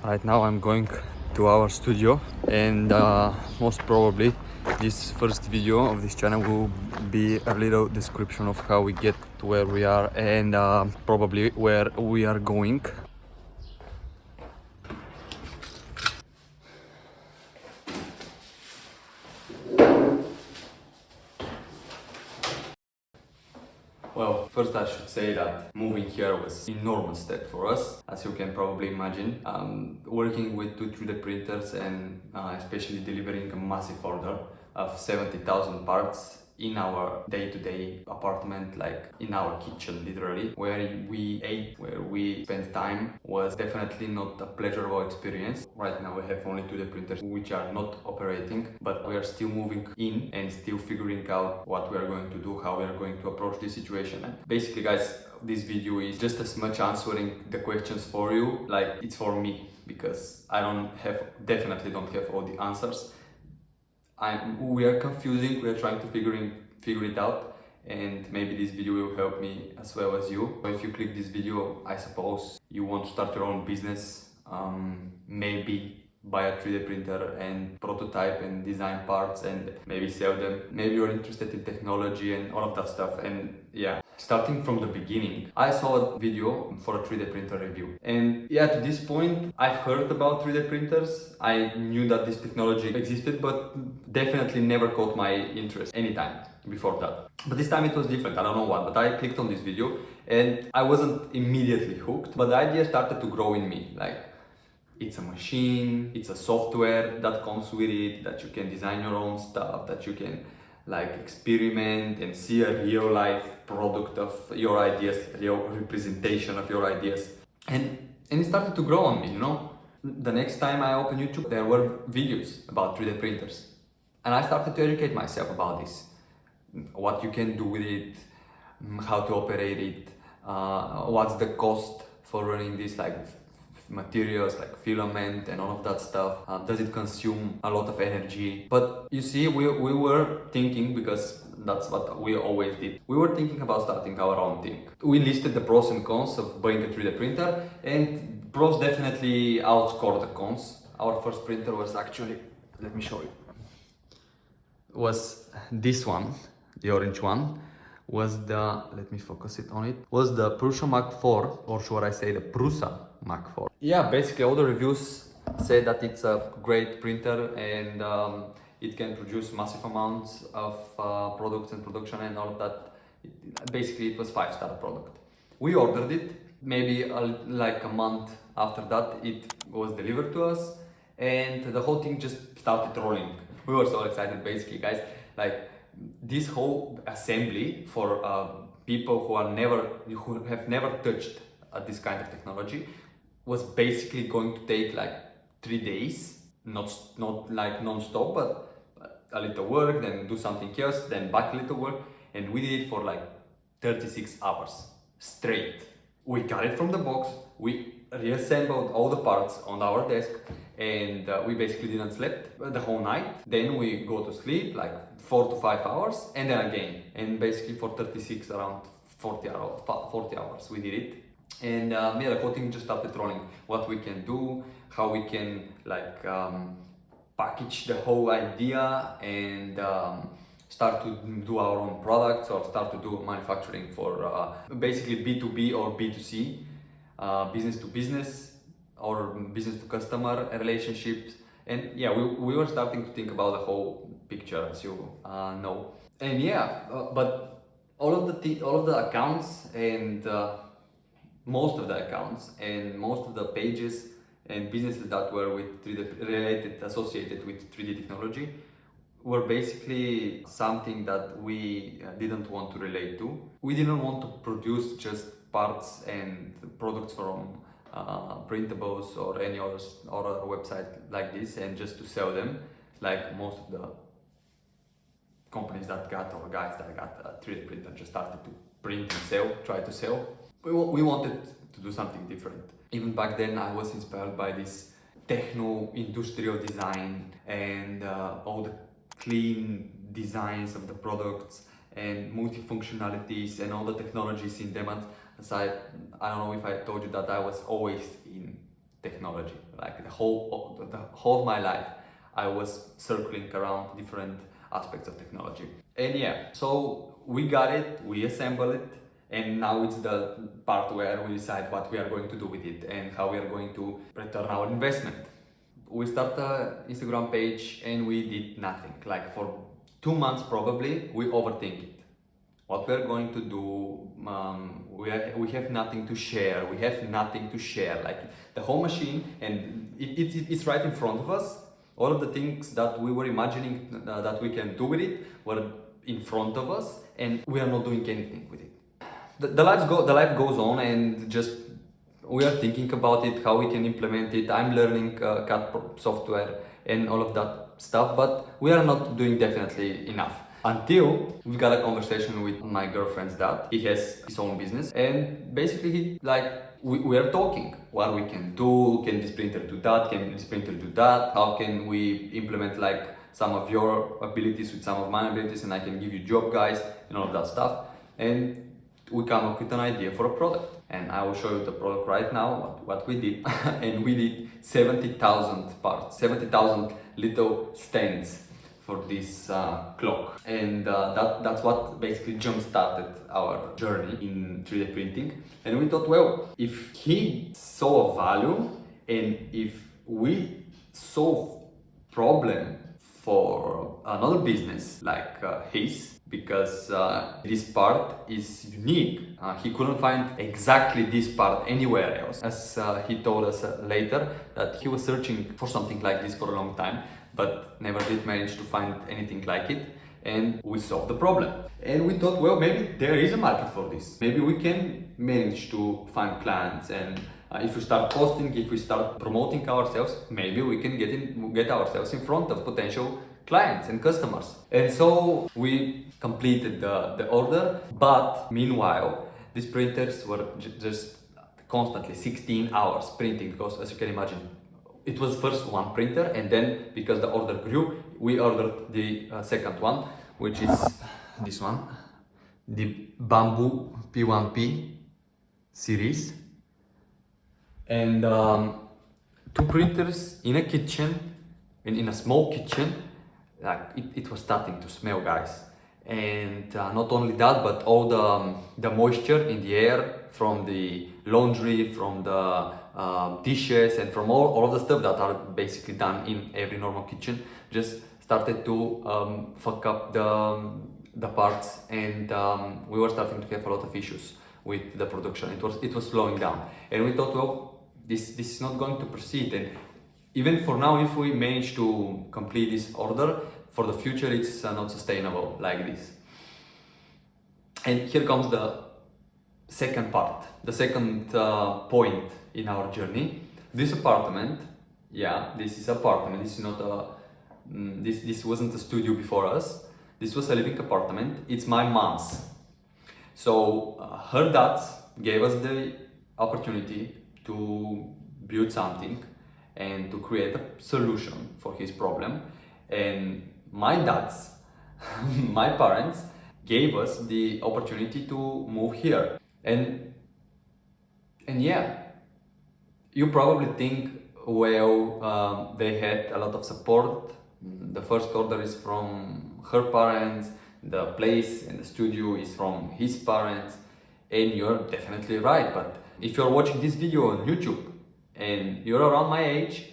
Right now I'm going to our studio, and most probably this first video of this channel will be a little description of how we get to where we are and probably where we are going. Well, first I should say that moving here was an enormous step for us, as you can probably imagine. Working with two 3D printers and especially delivering a massive order of 70,000 parts in our day-to-day apartment, like in our kitchen literally, where we ate, where we spent time, was definitely not a pleasurable experience. Right now we have only 2D printers which are not operating, but we are still moving in and still figuring out what we are going to do, how we are going to approach this situation. And basically guys, this video is just as much answering the questions for you like it's for me, because I definitely don't have all the answers. We are confusing, we are trying to figure it out, and maybe this video will help me as well as you. If you click this video, I suppose you want to start your own business, maybe buy a 3D printer and prototype and design parts and maybe sell them. Maybe you're interested in technology and all of that stuff. And yeah, starting from the beginning, I saw a video for a 3D printer review. And yeah, to this point, I've heard about 3D printers. I knew that this technology existed, but definitely never caught my interest anytime before that. But this time it was different, I don't know why, but I clicked on this video and I wasn't immediately hooked, but the idea started to grow in me. Like, it's a machine, it's a software that comes with it, that you can design your own stuff, that you can like experiment and see a real life product of your ideas, real representation of your ideas. And it started to grow on me, you know. The next time I opened YouTube, there were videos about 3D printers. And I started to educate myself about this. What you can do with it, how to operate it, what's the cost for running this, like materials like filament and all of that stuff. Does it consume a lot of energy? But you see, we were thinking, because that's what we always did, we were thinking about starting our own thing. We listed the pros and cons of buying a 3D printer, and pros definitely outscored the cons. Our first printer was actually, let me show you, was this one, the orange one. Was the, let me focus it on it, was the Prusa Mark IV, or should I say the Prusa Mark IV. Yeah, basically all the reviews say that it's a great printer and it can produce massive amounts of products and production and all of that. Basically it was 5-star product. We ordered it, maybe like a month after that it was delivered to us, and the whole thing just started rolling. We were so excited basically, guys. Like, this whole assembly for people who have never touched this kind of technology was basically going to take like 3 days, not like non-stop, but a little work, then do something else, then back a little work, and we did it for like 36 hours straight. We got it from the box, we reassembled all the parts on our desk, and we basically didn't sleep the whole night. Then we go to sleep like 4 to 5 hours, and then again, and basically for 36, around 40 hours we did it. And yeah, the whole thing just started rolling. What we can do, how we can like package the whole idea and start to do our own products, or start to do manufacturing for basically B2B or B2C, business to business or business to customer relationships. And yeah, we were starting to think about the whole picture, as you know. And yeah, but all of the accounts and most of the accounts and most of the pages and businesses that were with 3D associated with 3D technology were basically something that we didn't want to relate to. We didn't want to produce just parts and products from printables or any other website like this and just to sell them like most of the companies that got, or guys that got a 3D printer just started to print and sell, try to sell. We wanted to do something different. Even back then I was inspired by this techno-industrial design and all the clean designs of the products and multifunctionalities and all the technologies in them. As I don't know if I told you that I was always in technology. Like the whole of my life, I was circling around different aspects of technology. And yeah, so we got it, we assembled it, and now it's the part where we decide what we are going to do with it and how we are going to return our investment. We start an Instagram page and we did nothing. Like for 2 months probably, we overthink it. What we're going to do, we have nothing to share. We have nothing to share. Like the whole machine, and it's right in front of us. All of the things that we were imagining that we can do with it were in front of us, and we are not doing anything with it. The life goes on, and just we are thinking about it, how we can implement it. I'm learning CAD software and all of that stuff, but we are not doing definitely enough. Until we got a conversation with my girlfriend's dad. He has his own business, and basically we are talking what we can do. Can this printer do that? Can this printer do that? How can we implement like some of your abilities with some of my abilities, and I can give you job guys and all of that stuff. And we come up with an idea for a product, and I will show you the product right now, what we did. And we did 70,000 parts, 70,000 little stands for this clock, and that's what basically jump-started our journey in 3D printing. And we thought, well, if he saw a value, and if we solve problem for another business like his, because this part is unique. He couldn't find exactly this part anywhere else. As he told us later, that he was searching for something like this for a long time, but never did manage to find anything like it. And we solved the problem. And we thought, well, maybe there is a market for this. Maybe we can manage to find clients, and if we start posting, if we start promoting ourselves, maybe we can get ourselves in front of potential clients and customers. And so we completed the order, but meanwhile, these printers were just constantly 16 hours printing, because as you can imagine, it was first one printer, and then because the order grew, we ordered the second one, which is this one, the Bambu P1P series. And 2 printers in a kitchen, in a small kitchen. Like it was starting to smell, guys. And not only that, but all the moisture in the air from the laundry, from the dishes, and from all of the stuff that are basically done in every normal kitchen, just started to fuck up the parts, and we were starting to have a lot of issues with the production. It was slowing down, and we thought, well, this is not going to proceed. And even for now, if we manage to complete this order, for the future it's not sustainable like this. And here comes the second part, the second point in our journey. This apartment, yeah, this is apartment. This is not a this wasn't a studio before us. This was a living apartment. It's my mom's. So her dad gave us the opportunity to build something and to create a solution for his problem. And my dad's, my parents gave us the opportunity to move here. And yeah, you probably think, well, they had a lot of support. The first order is from her parents, the place and the studio is from his parents, and you're definitely right. But if you're watching this video on YouTube and you're around my age,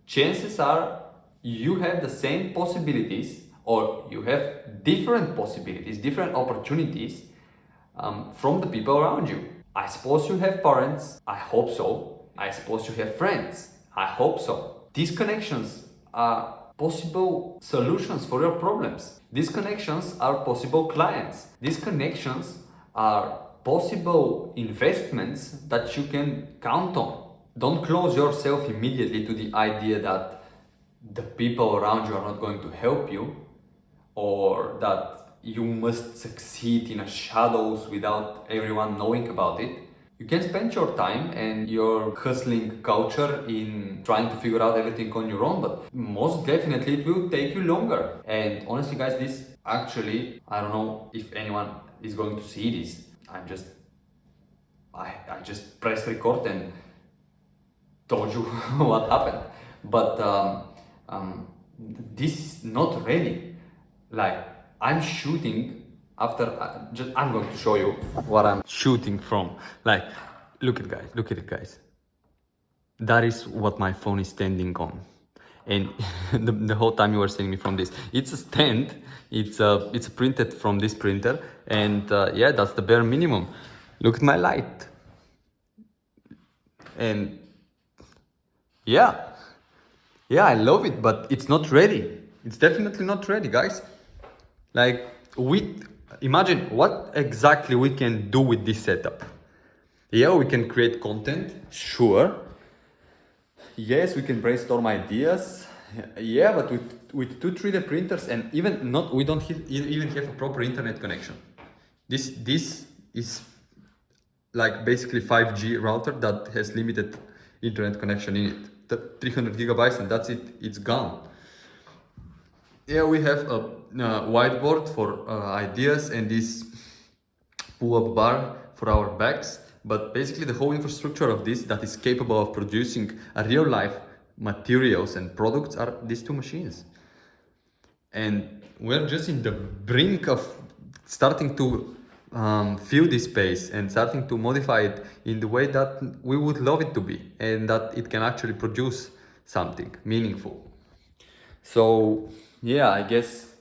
chances are you have the same possibilities, or you have different possibilities, different opportunities from the people around you. I suppose you have parents, I hope so. I suppose you have friends, I hope so. These connections are possible solutions for your problems. These connections are possible clients. These connections are possible investments that you can count on. Don't close yourself immediately to the idea that the people around you are not going to help you, or that you must succeed in the shadows without everyone knowing about it. You can spend your time and your hustling culture in trying to figure out everything on your own, but most definitely it will take you longer. And honestly, guys, this actually, I don't know if anyone is going to see this. I just press record and told you what happened. But this is not ready. Like, I'm shooting after, I'm going to show you what I'm shooting from. Like, look at it guys. That is what my phone is standing on. And the whole time you were seeing me from this, it's a stand, it's printed from this printer, and yeah, that's the bare minimum. Look at my light. And yeah, I love it, but it's not ready. It's definitely not ready, guys. Like, imagine what exactly we can do with this setup. Yeah, we can create content, sure. Yes, we can brainstorm ideas. Yeah, but with two 3D printers, and we don't even have a proper internet connection. This is like basically 5G router that has limited internet connection in it. The 300 gigabytes, and that's it. It's gone. Yeah, we have a whiteboard for ideas and this pull-up bar for our bags. But basically the whole infrastructure of this that is capable of producing a real life materials and products are these two machines. And we're just in the brink of starting to fill this space and starting to modify it in the way that we would love it to be, and that it can actually produce something meaningful. So yeah, I guess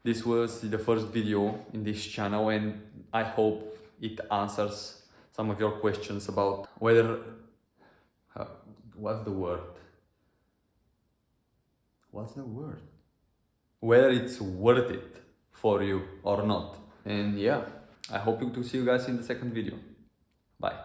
this was the first video in this channel, and I hope it answers some of your questions about whether what's the word? Whether it's worth it for you or not. And yeah, I hope to see you guys in the second video. Bye.